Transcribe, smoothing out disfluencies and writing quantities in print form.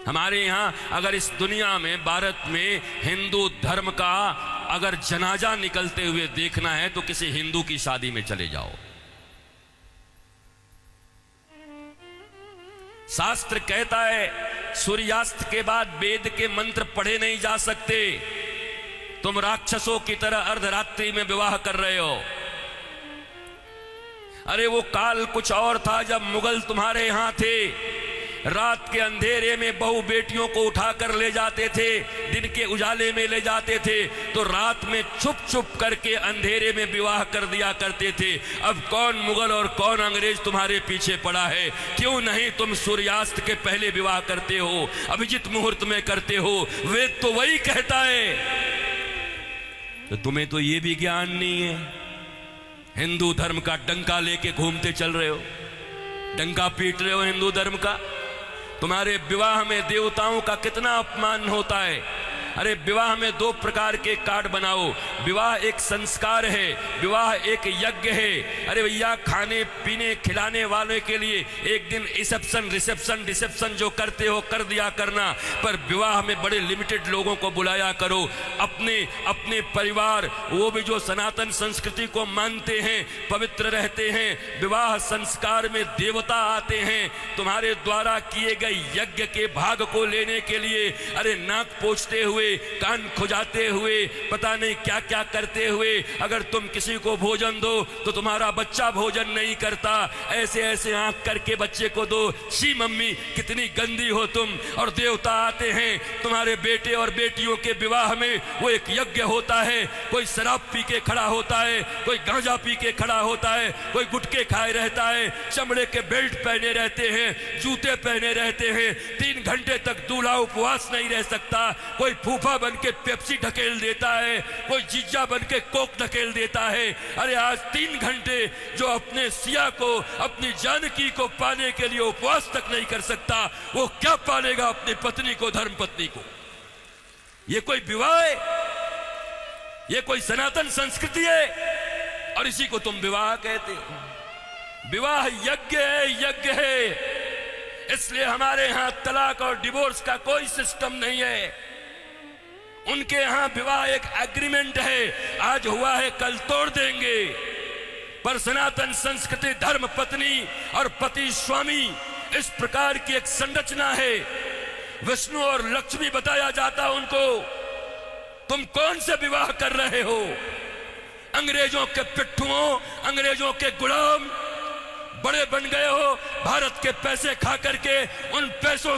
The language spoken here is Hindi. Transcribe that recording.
हमारे यहाँ अगर इस दुनिया में, भारत में हिंदू धर्म का अगर जनाजा निकलते हुए देखना है तो किसी हिंदू की शादी में चले जाओ। शास्त्र कहता है सूर्यास्त के बाद वेद के मंत्र पढ़े नहीं जा सकते। तुम राक्षसों की तरह अर्धरात्रि में विवाह कर रहे हो। अरे वो काल कुछ और था जब मुगल तुम्हारे यहां थे। रात के अंधेरे में बहू बेटियों को उठाकर ले जाते थे, दिन के उजाले में ले जाते थे, तो रात में छुप छुप करके अंधेरे में विवाह कर दिया करते थे। अब कौन मुगल और कौन अंग्रेज तुम्हारे पीछे पड़ा है? क्यों नहीं तुम सूर्यास्त के पहले विवाह करते हो, अभिजित मुहूर्त में करते हो? वेद तो वही कहता है। तो तुम्हें तो ये भी ज्ञान नहीं है। हिंदू धर्म का डंका लेके घूमते चल रहे हो, डंका पीट रहे हो हिंदू धर्म का। तुम्हारे विवाह में देवताओं का कितना अपमान होता है। अरे विवाह में दो प्रकार के कार्ड बनाओ। विवाह एक संस्कार है, विवाह एक यज्ञ है। अरे भैया, खाने पीने खिलाने वाले के लिए एक दिन रिसेप्शन जो करते हो कर दिया करना, पर विवाह में बड़े लिमिटेड लोगों को बुलाया करो। अपने अपने परिवार, वो भी जो सनातन संस्कृति को मानते हैं, पवित्र रहते हैं। विवाह संस्कार में देवता आते हैं तुम्हारे द्वारा किए गए यज्ञ के भाग को लेने के लिए। अरे नाक पोंछते हुए, कान खुजाते हुए, पता नहीं क्या क्या करते हुए अगर तुम किसी को भोजन दो तो तुम्हारा बच्चा भोजन नहीं करता। ऐसे ऐसे आंख करके बच्चे को दो। शी मम्मी कितनी गंदी हो तुम। और देवता आते हैं तुम्हारे बेटे और बेटियों के विवाह में। वो एक यज्ञ होता है। कोई शराब पी के खड़ा होता है, कोई गांजा पी के खड़ा होता है, कोई गुटके खाए रहता है, चमड़े के बेल्ट पहने रहते हैं, जूते पहने रहते हैं। 3 घंटे तक दूल्हा उपवास नहीं रह सकता। कोई फूफा बन के पेप्सी ढकेल देता है, कोई जीजा बन के कोक ढकेल देता है। अरे आज 3 घंटे जो अपने सिया को, अपनी जानकी को पाने के लिए उपवास तक नहीं कर सकता, वो क्या पालेगा अपनी पत्नी को, धर्म पत्नी को? ये कोई विवाह है? ये कोई सनातन संस्कृति है? और इसी को तुम विवाह कहते हो। विवाह यज्ञ है, यज्ञ है। इसलिए हमारे यहां तलाक और डिवोर्स का कोई सिस्टम नहीं है। उनके यहां विवाह एक एग्रीमेंट है, आज हुआ है कल तोड़ देंगे। पर सनातन संस्कृति धर्म पत्नी और पति स्वामी, इस प्रकार की एक संरचना है। विष्णु और लक्ष्मी बताया जाता उनको। तुम कौन से विवाह कर रहे हो? अंग्रेजों के पिट्ठुओं, अंग्रेजों के गुलाम बड़े बन गए हो। भारत के पैसे खा करके उन पैसों